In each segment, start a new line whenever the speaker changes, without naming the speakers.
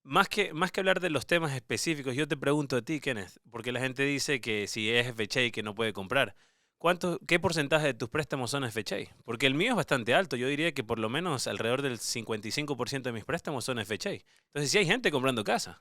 Más que hablar de los temas específicos, yo te pregunto a ti, Kenneth, porque la gente dice que si es FHA que no puede comprar. ¿Qué porcentaje de tus préstamos son FHA? Porque el mío es bastante alto. Yo diría que por lo menos alrededor del 55% de mis préstamos son FHA. Entonces, sí hay gente comprando casa.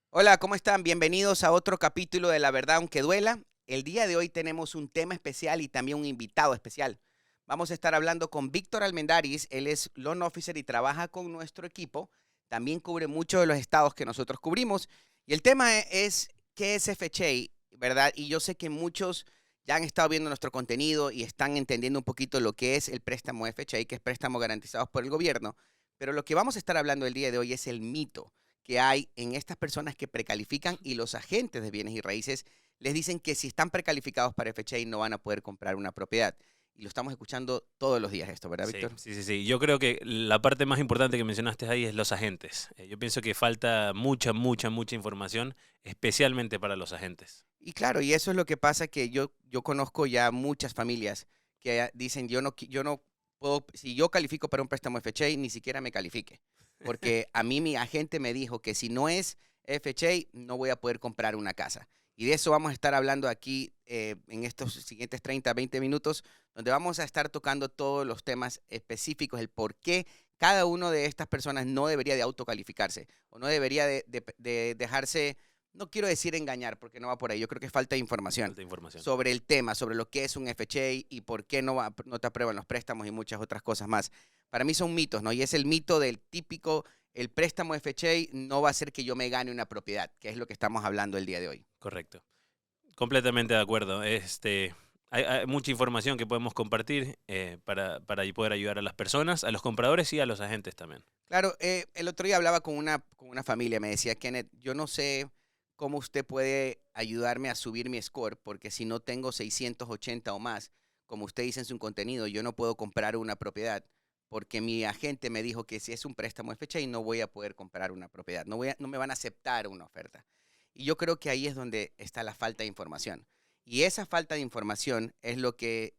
Hola, ¿cómo están? Bienvenidos a otro capítulo de La Verdad Aunque Duela. El día de hoy tenemos un tema especial y también un invitado especial. Vamos a estar hablando con Víctor Almendaris. Él es Loan Officer y trabaja con nuestro equipo. También cubre muchos de los estados que nosotros cubrimos. Y el tema es qué es FHA, ¿verdad? Y yo sé que muchos ya han estado viendo nuestro contenido y están entendiendo un poquito lo que es el préstamo FHA, que es préstamo garantizados por el gobierno. Pero lo que vamos a estar hablando el día de hoy es el mito que hay en estas personas que precalifican y los agentes de bienes y raíces les dicen que si están precalificados para FHA no van a poder comprar una propiedad. Y lo estamos escuchando todos los días esto, ¿verdad,
Sí,
Víctor?
sí, sí, sí. Yo creo que la parte más importante que mencionaste ahí es los agentes. Yo pienso que falta mucha información, especialmente para los agentes.
Y claro, y eso es lo que pasa que yo conozco ya muchas familias que dicen yo no puedo, si yo califico para un préstamo FHA, ni siquiera me califique. Porque a mí mi agente me dijo que si no es FHA, no voy a poder comprar una casa. Y de eso vamos a estar hablando aquí en estos siguientes 30, 20 minutos, donde vamos a estar tocando todos los temas específicos, el por qué cada una de estas personas no debería de autocalificarse o no debería de dejarse, no quiero decir engañar porque no va por ahí, yo creo que falta información
Falta información.
sobre el tema, sobre lo que es un FHA y por qué no te aprueban los préstamos y muchas otras cosas más. Para mí son mitos, ¿no? Y es el mito del típico, el préstamo FHA no va a hacer que yo me gane una propiedad, que es lo que estamos hablando el día de hoy.
Correcto. Completamente de acuerdo. Hay mucha información que podemos compartir para poder ayudar a las personas, a los compradores y a los agentes también.
Claro, el otro día hablaba con una familia, me decía, Kenneth, yo no sé cómo usted puede ayudarme a subir mi score, porque si no tengo 680 o más, como usted dice en su contenido, yo no puedo comprar una propiedad, porque mi agente me dijo que si es un préstamo FHA no voy a poder comprar una propiedad, no me van a aceptar una oferta. Y yo creo que ahí es donde está la falta de información. Y esa falta de información es lo que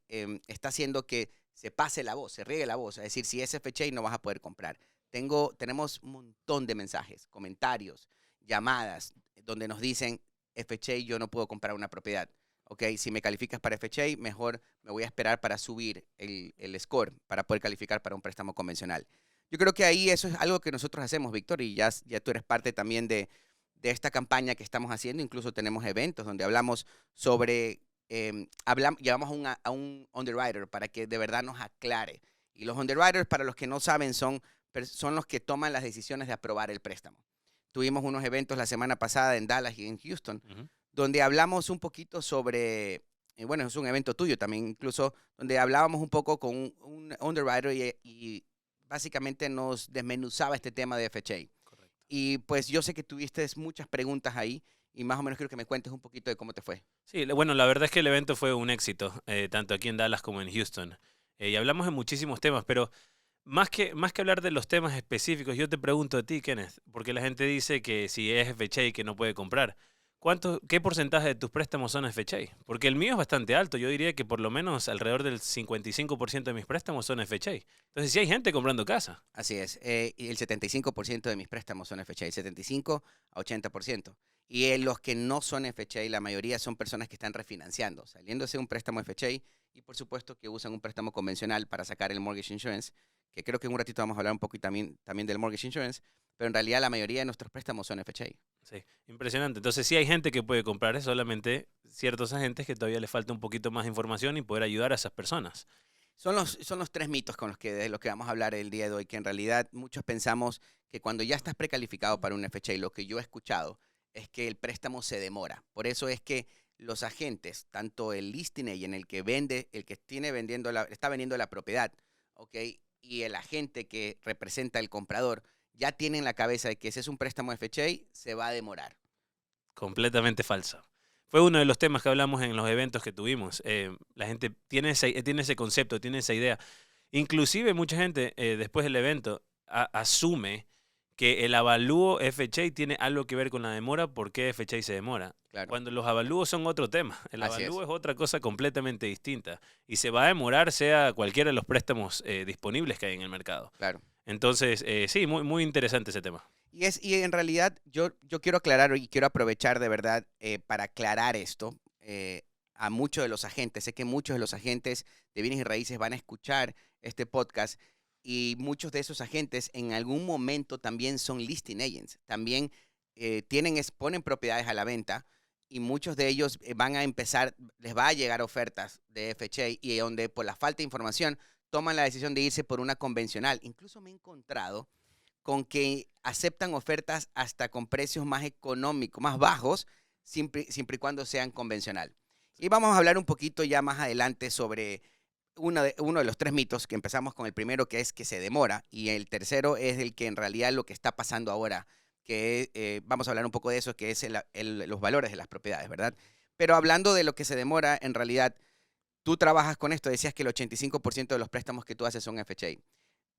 está haciendo que se pase la voz, se riegue la voz, es decir, si es FHA no vas a poder comprar. Tenemos un montón de mensajes, comentarios, llamadas, donde nos dicen, FHA, yo no puedo comprar una propiedad. Ok, si me calificas para FHA, mejor me voy a esperar para subir el score, para poder calificar para un préstamo convencional. Yo creo que ahí eso es algo que nosotros hacemos, Víctor, y ya tú eres parte también de esta campaña que estamos haciendo. Incluso tenemos eventos donde hablamos sobre, llevamos a un underwriter para que de verdad nos aclare. Y los underwriters, para los que no saben, son los que toman las decisiones de aprobar el préstamo. Tuvimos unos eventos la semana pasada en Dallas y en Houston,
Ujú.
donde hablamos un poquito sobre, bueno, es un evento tuyo también, incluso, donde hablábamos un poco con un underwriter y básicamente nos desmenuzaba este tema de FHA.
Correcto.
Y pues yo sé que tuviste muchas preguntas ahí y más o menos quiero que me cuentes un poquito de cómo te fue.
Sí, bueno, la verdad es que el evento fue un éxito, tanto aquí en Dallas como en Houston. Y hablamos de muchísimos temas, pero más que hablar de los temas específicos, yo te pregunto a ti, Kenneth, porque la gente dice que si es FHA que no puede comprar. ¿Qué porcentaje de tus préstamos son FHA? Porque el mío es bastante alto. Yo diría que por lo menos alrededor del 55% de mis préstamos son FHA. Entonces, sí hay gente comprando casa.
Así es, y el 75% de mis préstamos son FHA, 75 a 80%. Y los que no son FHA, la mayoría son personas que están refinanciando, saliéndose un préstamo FHA y por supuesto que usan un préstamo convencional para sacar el mortgage insurance, que creo que en un ratito vamos a hablar un poco también del mortgage insurance, pero en realidad la mayoría de nuestros préstamos son FHA.
Sí, impresionante. Entonces, sí hay gente que puede comprar, es solamente ciertos agentes que todavía les falta un poquito más de información y poder ayudar a esas personas.
Son los tres mitos de los que vamos a hablar el día de hoy, que en realidad muchos pensamos que cuando ya estás precalificado para un FHA, lo que yo he escuchado es que el préstamo se demora. Por eso es que los agentes, tanto el listing agent, el que vende, el que está vendiendo la propiedad, ¿ok? Y el agente que representa al comprador, ya tienen la cabeza de que si es un préstamo FHA, se va a demorar.
Completamente falso. Fue uno de los temas que hablamos en los eventos que tuvimos. La gente tiene ese concepto, tiene esa idea. Inclusive mucha gente después del evento asume que el avalúo FHA tiene algo que ver con la demora, ¿por qué FHA se demora?
Claro,
Cuando los avalúos son otro tema. El
así
avalúo
es,
es otra cosa completamente distinta. Y se va a demorar sea cualquiera de los préstamos disponibles que hay en el mercado.
claro.
Entonces, sí, muy, muy interesante ese tema.
Y en realidad yo quiero aclarar y quiero aprovechar de verdad para aclarar esto a muchos de los agentes. Sé que muchos de los agentes de bienes y raíces van a escuchar este podcast y muchos de esos agentes en algún momento también son listing agents. También ponen propiedades a la venta y muchos de ellos van a empezar, les va a llegar ofertas de FHA y donde por la falta de información toman la decisión de irse por una convencional. Incluso me he encontrado con que aceptan ofertas hasta con precios más económicos, más bajos, siempre y cuando sean convencional. Y vamos a hablar un poquito ya más adelante sobre uno de los tres mitos, que empezamos con el primero, que es que se demora, y el tercero es el que en realidad lo que está pasando ahora, que vamos a hablar un poco de eso, que es los valores de las propiedades, ¿verdad? Pero hablando de lo que se demora, en realidad, tú trabajas con esto, decías que el 85% de los préstamos que tú haces son FHA.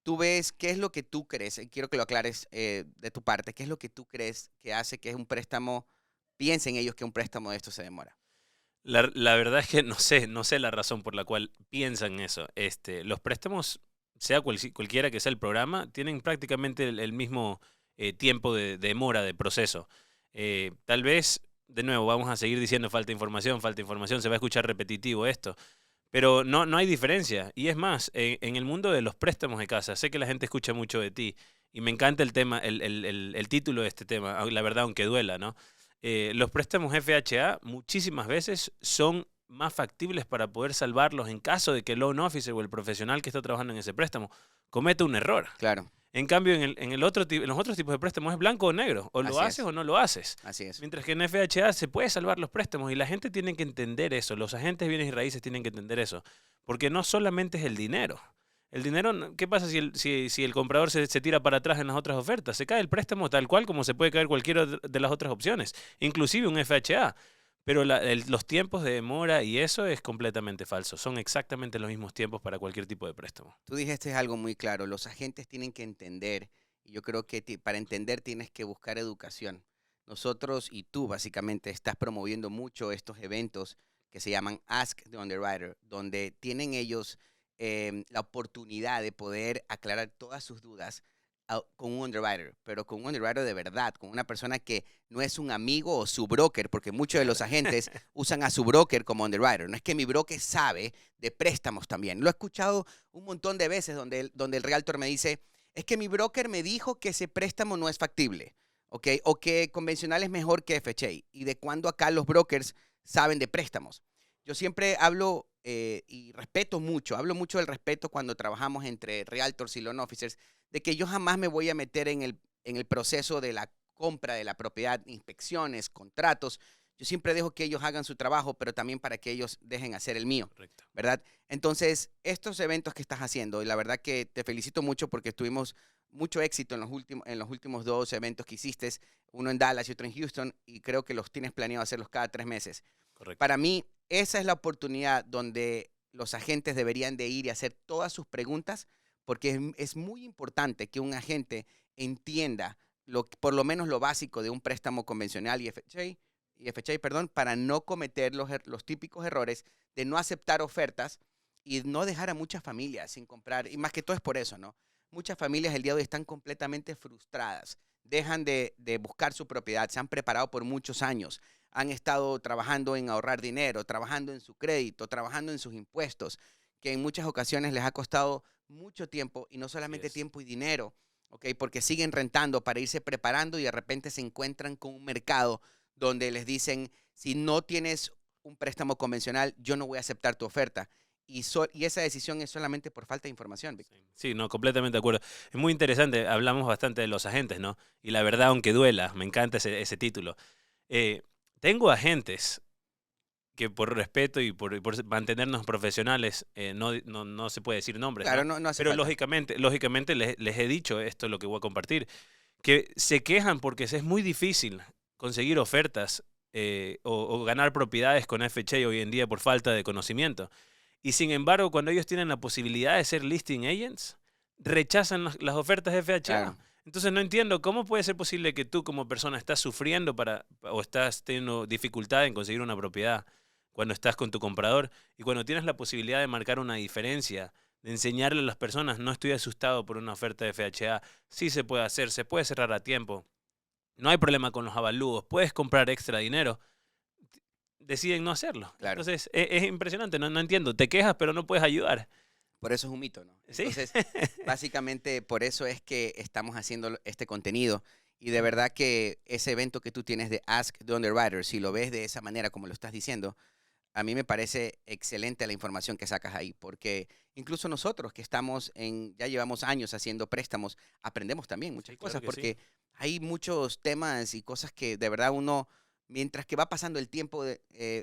Tú ves, ¿qué es lo que tú crees? Quiero que lo aclares de tu parte. ¿Qué es lo que tú crees que hace que es un préstamo, piensen ellos que un préstamo de esto se demora?
La verdad es que no sé la razón por la cual piensan eso. Los préstamos, sea cualquiera que sea el programa, tienen prácticamente el mismo tiempo de demora de proceso. Tal vez, de nuevo, vamos a seguir diciendo falta información, se va a escuchar repetitivo esto, pero no hay diferencia. Y es más, en el mundo de los préstamos de casa, sé que la gente escucha mucho de ti y me encanta el tema, el título de este tema, la verdad, aunque duela, ¿no? Los préstamos FHA muchísimas veces son más factibles para poder salvarlos en caso de que el loan officer o el profesional que está trabajando en ese préstamo cometa un error.
Claro,
En cambio, en los otros tipos de préstamos es blanco o negro. O lo
así
haces
es,
o no lo haces.
así es.
Mientras que en FHA se puede salvar los préstamos y la gente tiene que entender eso. Los agentes de bienes y raíces tienen que entender eso. Porque no solamente es el dinero. El dinero, ¿qué pasa si el comprador se tira para atrás en las otras ofertas? Se cae el préstamo tal cual como se puede caer cualquiera de las otras opciones, inclusive un FHA. Pero los tiempos de demora y eso es completamente falso. Son exactamente los mismos tiempos para cualquier tipo de préstamo.
Tú dijiste algo muy claro. Los agentes tienen que entender, y yo creo que para entender tienes que buscar educación. Nosotros y tú básicamente estás promoviendo mucho estos eventos que se llaman Ask the Underwriter, donde tienen ellos la oportunidad de poder aclarar todas sus dudas con un underwriter, pero con un underwriter de verdad, con una persona que no es un amigo o su broker, porque muchos de
Claro.
los agentes usan a su broker como underwriter. No es que mi broker sabe de préstamos también. Lo he escuchado un montón de veces donde el realtor me dice, es que mi broker me dijo que ese préstamo no es factible, ¿ok? O que convencional es mejor que FHA. ¿Y de cuándo acá los brokers saben de préstamos? Yo siempre hablo y hablo mucho del respeto cuando trabajamos entre realtors y loan officers, de que yo jamás me voy a meter en el proceso de la compra de la propiedad, inspecciones, contratos. Yo siempre dejo que ellos hagan su trabajo, pero también para que ellos dejen hacer el mío,
Correcto.
¿verdad? Entonces, estos eventos que estás haciendo, y la verdad que te felicito mucho porque tuvimos mucho éxito en los últimos dos eventos que hiciste, uno en Dallas y otro en Houston, y creo que los tienes planeado hacerlos cada 3 meses.
Correcto.
Para mí, esa es la oportunidad donde los agentes deberían de ir y hacer todas sus preguntas, porque es muy importante que un agente entienda por lo menos lo básico de un préstamo convencional y FHA, perdón, para no cometer los típicos errores de no aceptar ofertas y no dejar a muchas familias sin comprar. Y más que todo es por eso, ¿no? Muchas familias el día de hoy están completamente frustradas, dejan de buscar su propiedad, se han preparado por muchos años, han estado trabajando en ahorrar dinero, trabajando en su crédito, trabajando en sus impuestos, que en muchas ocasiones les ha costado mucho tiempo y no
Así
solamente
es.
tiempo y dinero, ¿ok? Porque siguen rentando para irse preparando y de repente se encuentran con un mercado donde les dicen, si no tienes un préstamo convencional, yo no voy a aceptar tu oferta. Y esa decisión es solamente por falta de información, Víctor.
Sí, no, completamente de acuerdo. Es muy interesante, hablamos bastante de los agentes, ¿no? Y la verdad, aunque duela, me encanta ese título. Eh, tengo agentes que por respeto y por mantenernos profesionales, no se puede decir nombres,
Claro,
¿no?
no hace
Pero
falta.
lógicamente les he dicho esto, lo que voy a compartir, que se quejan porque es muy difícil conseguir ofertas o ganar propiedades con FHA hoy en día por falta de conocimiento. Y sin embargo, cuando ellos tienen la posibilidad de ser listing agents, rechazan las ofertas FHA.
Claro.
Entonces no entiendo cómo puede ser posible que tú como persona estás sufriendo o estás teniendo dificultad en conseguir una propiedad cuando estás con tu comprador y cuando tienes la posibilidad de marcar una diferencia, de enseñarle a las personas, no estoy asustado por una oferta de FHA, sí se puede hacer, se puede cerrar a tiempo, no hay problema con los avalúos, puedes comprar extra dinero, deciden no hacerlo.
Claro.
Entonces es impresionante, no entiendo, te quejas pero no puedes ayudar.
Por eso es un mito, ¿no?
¿Sí?
Entonces, básicamente por eso es que estamos haciendo este contenido. Y de
Ujú.
verdad que ese evento que tú tienes de Ask the Underwriter, si lo ves de esa manera como lo estás diciendo, a mí me parece excelente la información que sacas ahí, porque incluso nosotros que ya llevamos años haciendo préstamos, aprendemos también muchas
Sí, claro
cosas,
que sí.
porque hay muchos temas y cosas que de verdad uno, mientras que va pasando el tiempo,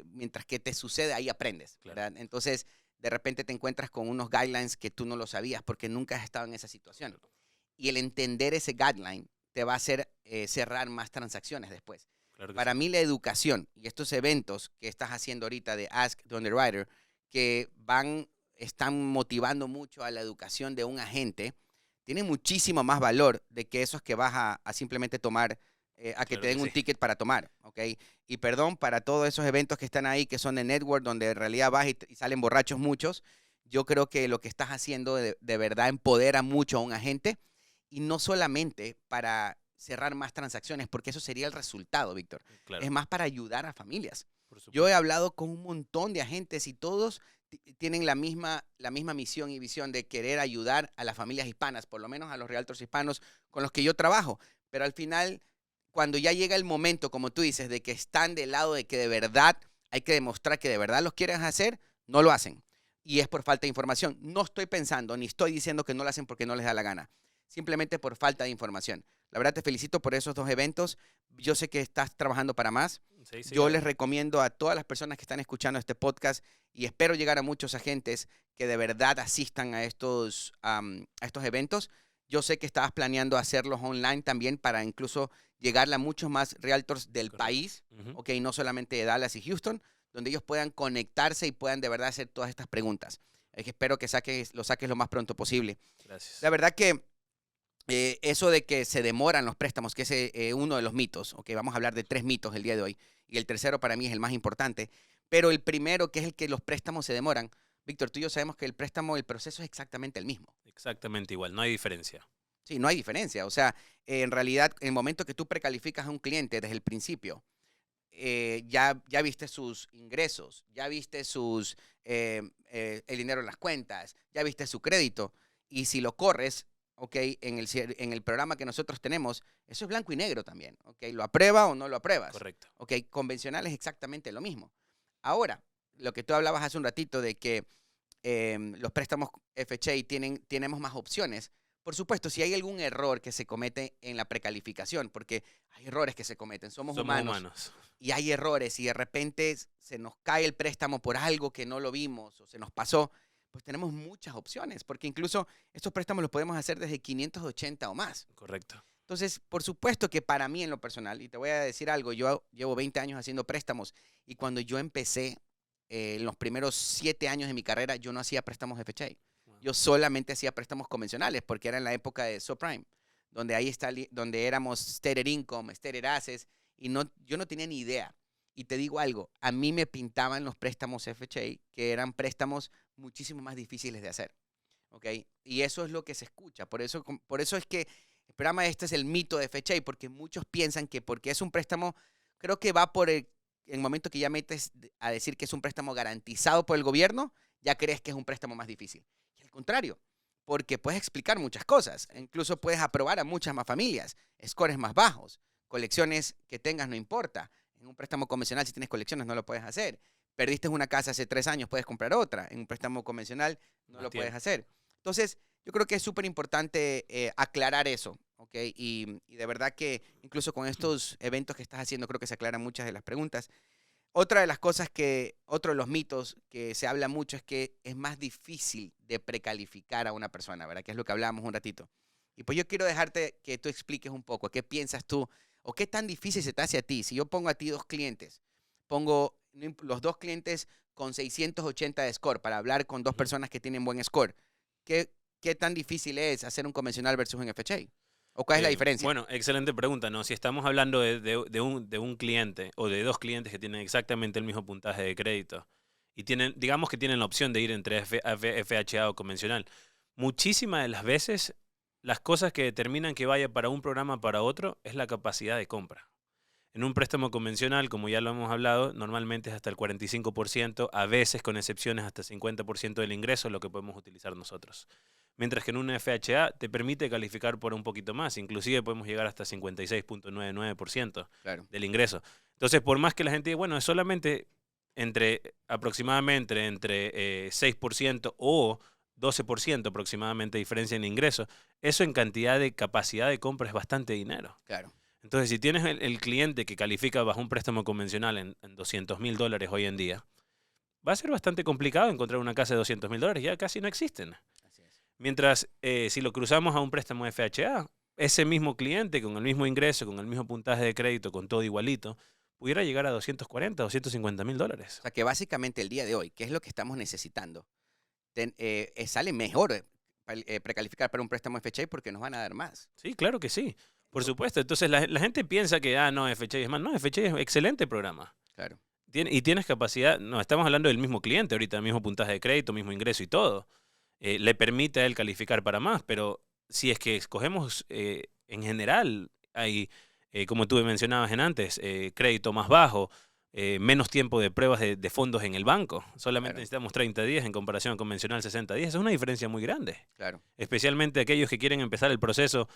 mientras que te sucede, ahí aprendes,
Claro,
¿verdad? Entonces, de repente te encuentras con unos guidelines que tú no lo sabías porque nunca has estado en esa situación.
claro,
Y el entender ese guideline te va a hacer cerrar más transacciones después.
claro que sí.
Para mí la educación y estos eventos que estás haciendo ahorita de Ask the Underwriter, que están motivando mucho a la educación de un agente, tiene muchísimo más valor de que esos que vas a simplemente tomar, a que te
Claro que
den un
sí.
ticket para tomar, ¿ok? Y perdón para todos esos eventos que están ahí, que son de network, donde en realidad vas y salen borrachos muchos. Yo creo que lo que estás haciendo de verdad empodera mucho a un agente y no solamente para cerrar más transacciones, porque eso sería el resultado, Víctor. Es
Claro,
más para ayudar a familias.
por
Yo he
supuesto.
hablado con un montón de agentes y todos tienen la misma misión y visión de querer ayudar a las familias hispanas, por lo menos a los realtors hispanos con los que yo trabajo. Pero al final, cuando ya llega el momento, como tú dices, de que están del lado de que de verdad hay que demostrar que de verdad los quieren hacer, no lo hacen. Y es por falta de información. No estoy pensando ni estoy diciendo que no lo hacen porque no les da la gana, simplemente por falta de información. La verdad te felicito por esos dos eventos. Yo sé que estás trabajando para más.
Sí, sí,
Yo les
gracias.
recomiendo a todas las personas que están escuchando este podcast y espero llegar a muchos agentes que de verdad asistan a estos eventos. Yo sé que estabas planeando hacerlos online también para incluso llegarle a muchos más realtors del
Correcto.
país,
Ujú.
¿ok? No solamente de Dallas y Houston, donde ellos puedan conectarse y puedan de verdad hacer todas estas preguntas. Es que espero que lo saques lo más pronto posible. La
Gracias.
verdad que eso de que se demoran los préstamos, que es uno de los mitos, ¿ok? Vamos a hablar de 3 mitos el día de hoy, y el tercero para mí es el más importante, pero el primero, que es el que los préstamos se demoran, Víctor, tú y yo sabemos que el proceso es exactamente el mismo.
Exactamente igual, no hay diferencia.
Sí, no hay diferencia. O sea, en realidad, en el momento que tú precalificas a un cliente desde el principio, ya viste sus ingresos, ya viste el dinero en las cuentas, ya viste su crédito. Y si lo corres, ¿ok? En el programa que nosotros tenemos, eso es blanco y negro también, ¿ok? ¿Lo aprueba o no lo apruebas?
Correcto.
¿Ok? Convencional es exactamente lo mismo. Ahora, lo que tú hablabas hace un ratito de que los préstamos FHA tenemos más opciones. Por supuesto, si hay algún error que se comete en la precalificación, porque hay errores que se cometen, somos
Somos
humanos
humanos.
y hay errores y de repente se nos cae el préstamo por algo que no lo vimos o se nos pasó, pues tenemos muchas opciones, porque incluso estos préstamos los podemos hacer desde 580 o más.
Correcto.
Entonces, por supuesto que para mí en lo personal, y te voy a decir algo, yo llevo 20 años haciendo préstamos y cuando yo empecé, en los primeros 7 años de mi carrera, yo no hacía préstamos FHA.
Wow.
Yo solamente hacía préstamos convencionales porque era en la época de subprime, donde donde éramos stated income, stated assets, y yo no tenía ni idea. Y te digo algo, a mí me pintaban los préstamos FHA, que eran préstamos muchísimo más difíciles de hacer. ¿Ok? Y eso es lo que se escucha. Por eso es que el programa este es el mito de FHA, porque muchos piensan que porque es un préstamo, creo que va por el momento que ya metes a decir que es un préstamo garantizado por el gobierno, ya crees que es un préstamo más difícil. Y al contrario, porque puedes explicar muchas cosas,
Sí.
incluso puedes aprobar a muchas más familias, scores más bajos, colecciones que tengas no importa. En un préstamo convencional, si tienes colecciones, no lo puedes hacer. Perdiste una casa hace 3 años, puedes comprar otra. En un préstamo convencional, no
Más
lo puedes
tiempo.
hacer. Entonces, yo creo que es súper importante aclarar eso, ¿ok? Y de verdad que incluso con estos eventos que estás haciendo, creo que se aclaran muchas de las preguntas. Otro de los mitos que se habla mucho es que es más difícil de precalificar a una persona, ¿verdad? Que es lo que hablábamos un ratito. Y pues yo quiero dejarte que tú expliques un poco, ¿qué piensas tú? ¿O qué tan difícil se te hace a ti? Si yo pongo a ti 2 clientes, pongo los 2 clientes con 680 de score para hablar con 2 personas que tienen buen score, ¿qué tan difícil es hacer un convencional versus un FHA? ¿O cuál es la diferencia?
Bueno, excelente pregunta, ¿no? Si estamos hablando de un cliente o de dos clientes que tienen exactamente el mismo puntaje de crédito y tienen, digamos que tienen la opción de ir entre FHA o convencional, muchísimas de las veces las cosas que determinan que vaya para un programa para otro es la capacidad de compra. En un préstamo convencional, como ya lo hemos hablado, normalmente es hasta el 45%, a veces con excepciones hasta 50% del ingreso, lo que podemos utilizar nosotros. Mientras que en un FHA te permite calificar por un poquito más, inclusive podemos llegar hasta 56.99%
Claro.
del ingreso. Entonces, por más que la gente diga, bueno, es solamente aproximadamente entre 6% o 12% aproximadamente diferencia en ingreso, eso en cantidad de capacidad de compra es bastante dinero.
Claro.
Entonces, si tienes el cliente que califica bajo un préstamo convencional en $200,000 hoy en día, va a ser bastante complicado encontrar una casa de $200,000, ya casi no existen.
Así es.
Mientras, si lo cruzamos a un préstamo FHA, ese mismo cliente con el mismo ingreso, con el mismo puntaje de crédito, con todo igualito, pudiera llegar a 240, $250,000.
O sea que básicamente el día de hoy, ¿qué es lo que estamos necesitando? Sale mejor precalificar para un préstamo FHA porque nos van a dar más.
Sí, claro que sí. Por supuesto. Entonces, la gente piensa que, no, FHA es más. No, FHA es un excelente programa.
Claro.
Y tienes capacidad, no, estamos hablando del mismo cliente ahorita, mismo puntaje de crédito, mismo ingreso y todo. Le permite a él calificar para más, pero si es que escogemos en general, hay, como tú mencionabas antes, crédito más bajo, menos tiempo de pruebas de fondos en el banco. Solamente
Claro.
necesitamos 30 días en comparación convencional 60 días. Es una diferencia muy grande.
Claro.
Especialmente aquellos que quieren empezar el proceso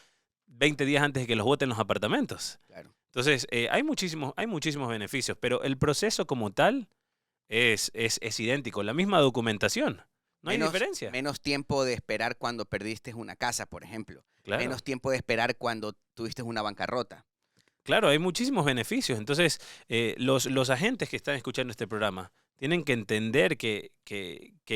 20 días antes de que los voten los apartamentos.
Claro.
Entonces, hay muchísimos beneficios, pero el proceso como tal es idéntico. La misma documentación. No hay diferencia.
Menos tiempo de esperar cuando perdiste una casa, por ejemplo.
Claro.
Menos tiempo de esperar cuando tuviste una bancarrota.
Claro, hay muchísimos beneficios. Entonces, los agentes que están escuchando este programa tienen que entender que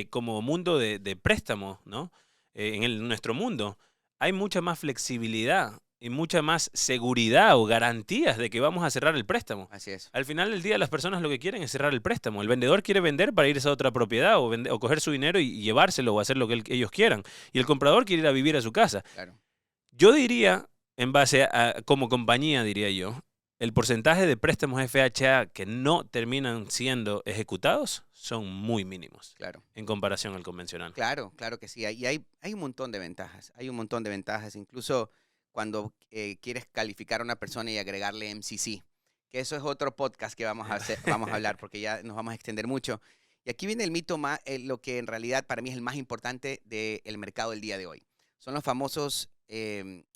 como mundo de préstamo, ¿no? En nuestro mundo, hay mucha más flexibilidad y mucha más seguridad o garantías de que vamos a cerrar el préstamo.
Así es.
Al final del día, las personas lo que quieren es cerrar el préstamo. El vendedor quiere vender para irse a otra propiedad o coger su dinero y llevárselo o hacer lo que ellos quieran. Y el comprador quiere ir a vivir a su casa.
Claro.
Yo diría, en base a, como compañía, diría yo, el porcentaje de préstamos FHA que no terminan siendo ejecutados son muy mínimos
Claro.
en comparación al convencional.
Claro, claro que sí. Y hay un montón de ventajas. Hay un montón de ventajas. Incluso cuando quieres calificar a una persona y agregarle MCC, que eso es otro podcast que vamos a hablar porque ya nos vamos a extender mucho. Y aquí viene el mito más, lo que en realidad para mí es el más importante del mercado del día de hoy. Son los famosos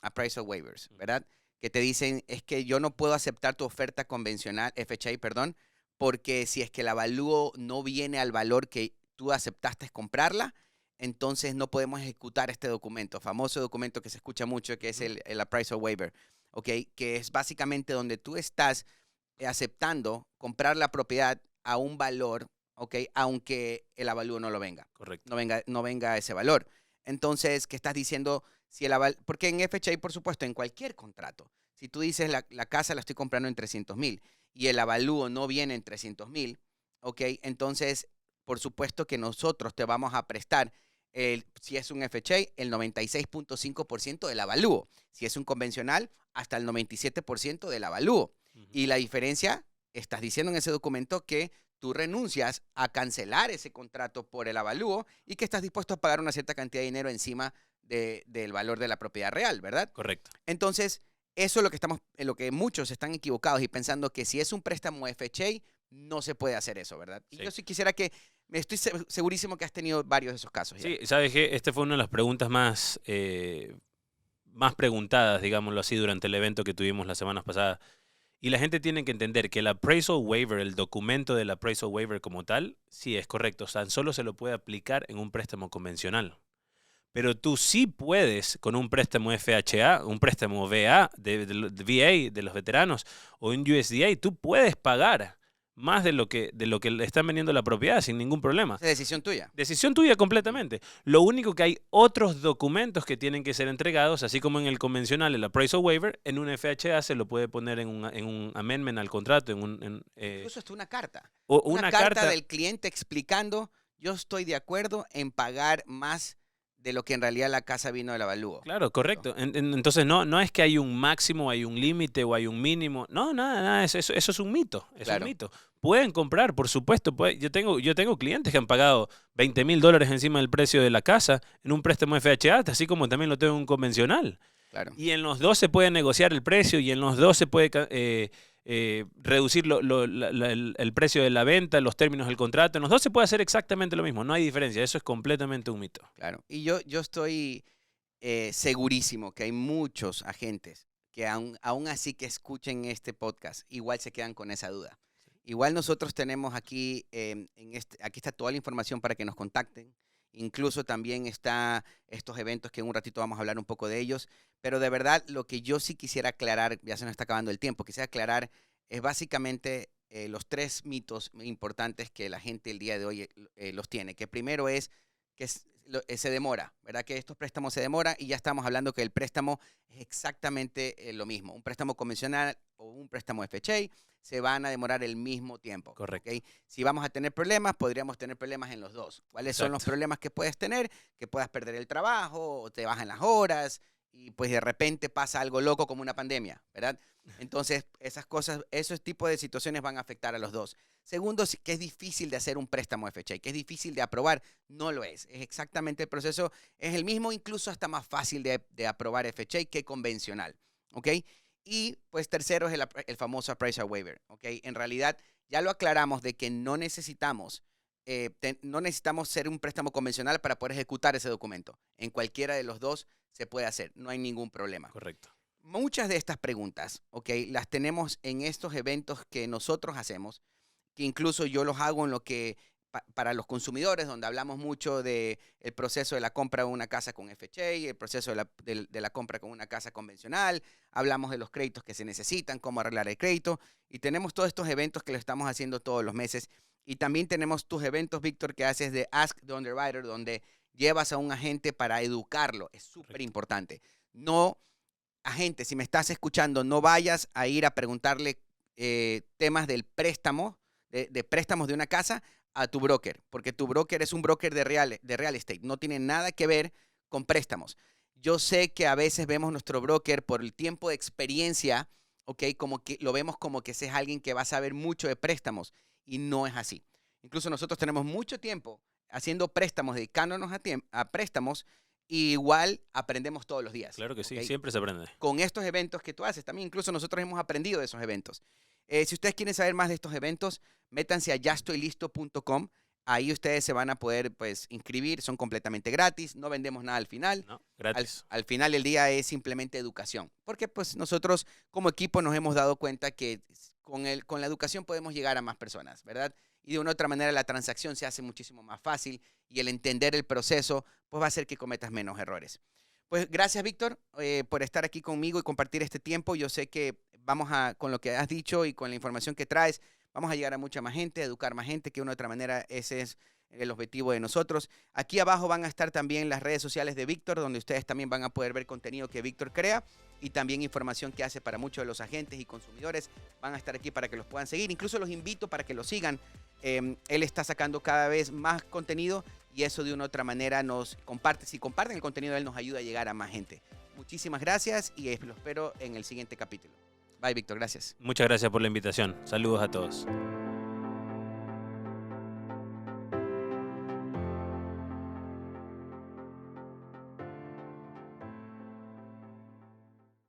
appraisal waivers, ¿verdad? Que te dicen, es que yo no puedo aceptar tu oferta convencional, FHA, perdón, porque si es que el avalúo no viene al valor que tú aceptaste comprarla, entonces no podemos ejecutar este documento, famoso documento que se escucha mucho, que es el appraisal waiver, ¿ok? Que es básicamente donde tú estás aceptando comprar la propiedad a un valor, ¿ok? Aunque el avalúo no lo venga.
Correcto.
No venga ese valor. Entonces, ¿qué estás diciendo? Si el porque en FHA, por supuesto, en cualquier contrato, si tú dices la casa la estoy comprando en 300,000 y el avalúo no viene en 300,000, ¿ok? Entonces, por supuesto que nosotros te vamos a prestar, si es un FHA, el 96.5% del avalúo. Si es un convencional, hasta el 97% del avalúo. Y la diferencia, estás diciendo en ese documento que tú renuncias a cancelar ese contrato por el avalúo y que estás dispuesto a pagar una cierta cantidad de dinero encima del valor de la propiedad real, ¿verdad?
Correcto.
Entonces, eso es lo que muchos están equivocados y pensando que si es un préstamo FHA, no se puede hacer eso, ¿verdad?
Sí.
Y yo sí quisiera estoy segurísimo que has tenido varios de esos casos.
Sí, ¿sabes qué? Esta fue una de las preguntas más preguntadas, digámoslo así, durante el evento que tuvimos las semanas pasadas. Y la gente tiene que entender que el appraisal waiver, el documento del appraisal waiver como tal, sí es correcto. O sea, solo se lo puede aplicar en un préstamo convencional. Pero tú sí puedes, con un préstamo FHA, un préstamo VA, de VA, de los veteranos, o un USDA, tú puedes pagar más de lo que le están vendiendo la propiedad sin ningún problema.
Es decisión tuya.
Decisión tuya completamente. Lo único que hay otros documentos que tienen que ser entregados, así como en el convencional, el appraisal waiver, en un FHA se lo puede poner en un amendment al contrato.
Incluso hasta una carta.
O
una carta del cliente explicando, yo estoy de acuerdo en pagar más de lo que en realidad la casa vino del avalúo.
Claro, correcto. Entonces no es que hay un máximo, hay un límite o hay un mínimo. No, nada, eso es un mito. Es
Claro.
un mito. Pueden comprar, por supuesto. Yo tengo clientes que han pagado $20,000 encima del precio de la casa en un préstamo FHA, así como también lo tengo en un convencional.
Claro.
Y en los dos se puede negociar el precio y en los dos se puede reducir el precio de la venta, los términos del contrato. En los dos se puede hacer exactamente lo mismo. No hay diferencia. Eso es completamente un mito.
Claro. Y yo estoy segurísimo que hay muchos agentes que aún así que escuchen este podcast, igual se quedan con esa duda. Igual nosotros tenemos aquí, aquí está toda la información para que nos contacten. Incluso también está estos eventos que en un ratito vamos a hablar un poco de ellos. Pero de verdad, lo que yo sí quisiera aclarar, ya se nos está acabando el tiempo, quisiera aclarar es básicamente los 3 mitos importantes que la gente el día de hoy los tiene. Que primero es que se demora, ¿verdad? Que estos préstamos se demoran y ya estamos hablando que el préstamo es exactamente lo mismo. Un préstamo convencional o un préstamo FHA se van a demorar el mismo tiempo.
Correcto.
¿Okay? Si vamos a tener problemas, podríamos tener problemas en los dos. ¿Cuáles son los problemas que puedes tener? Que puedas perder el trabajo, o te bajan las horas y pues de repente pasa algo loco como una pandemia, ¿verdad? Entonces, esas cosas, esos tipos de situaciones van a afectar a los dos. Segundo, que es difícil de hacer un préstamo FHA, que es difícil de aprobar, no lo es. Es exactamente el proceso, es el mismo, incluso hasta más fácil de aprobar FHA que convencional, ¿ok? Y pues tercero es el famoso appraisal waiver, ¿ok? En realidad ya lo aclaramos de que no necesitamos ser un préstamo convencional para poder ejecutar ese documento. En cualquiera de los dos se puede hacer, no hay ningún problema.
Correcto.
Muchas de estas preguntas, ¿ok? Las tenemos en estos eventos que nosotros hacemos, que incluso yo los hago en lo que para los consumidores, donde hablamos mucho del proceso de la compra de una casa con FHA, el proceso de la compra con una casa convencional, hablamos de los créditos que se necesitan, cómo arreglar el crédito, y tenemos todos estos eventos que lo estamos haciendo todos los meses. Y también tenemos tus eventos, Víctor, que haces de Ask the Underwriter, donde llevas a un agente para educarlo. Es súper importante. No, agente, si me estás escuchando, no vayas a ir a preguntarle temas del préstamo, de préstamos de una casa a tu broker, porque tu broker es un broker de real estate, no tiene nada que ver con préstamos. Yo sé que a veces vemos nuestro broker por el tiempo de experiencia, ¿ok? Como que lo vemos como que ese es alguien que va a saber mucho de préstamos y no es así. Incluso nosotros tenemos mucho tiempo haciendo préstamos, dedicándonos a préstamos, y igual aprendemos todos los días.
Claro que sí,
¿ok?
siempre se aprende.
Con estos eventos que tú haces, también incluso nosotros hemos aprendido de esos eventos. Si ustedes quieren saber más de estos eventos, métanse a yaestoylisto.com. Ahí ustedes se van a poder pues inscribir, son completamente gratis, no vendemos nada al final.
No, gratis.
Al final del día es simplemente educación, porque pues nosotros como equipo nos hemos dado cuenta que con la educación podemos llegar a más personas, ¿verdad? Y de una u otra manera la transacción se hace muchísimo más fácil y el entender el proceso pues va a hacer que cometas menos errores. Pues gracias, Víctor, por estar aquí conmigo y compartir este tiempo. Yo sé que con lo que has dicho y con la información que traes, vamos a llegar a mucha más gente, a educar más gente, que de una u otra manera ese es el objetivo de nosotros. Aquí abajo van a estar también las redes sociales de Víctor, donde ustedes también van a poder ver contenido que Víctor crea y también información que hace para muchos de los agentes y consumidores. Van a estar aquí para que los puedan seguir. Incluso los invito para que los sigan. Él está sacando cada vez más contenido y eso de una u otra manera nos comparte. Si comparten el contenido de él, nos ayuda a llegar a más gente. Muchísimas gracias y lo espero en el siguiente capítulo. Bye, Víctor. Gracias.
Muchas gracias por la invitación. Saludos a todos.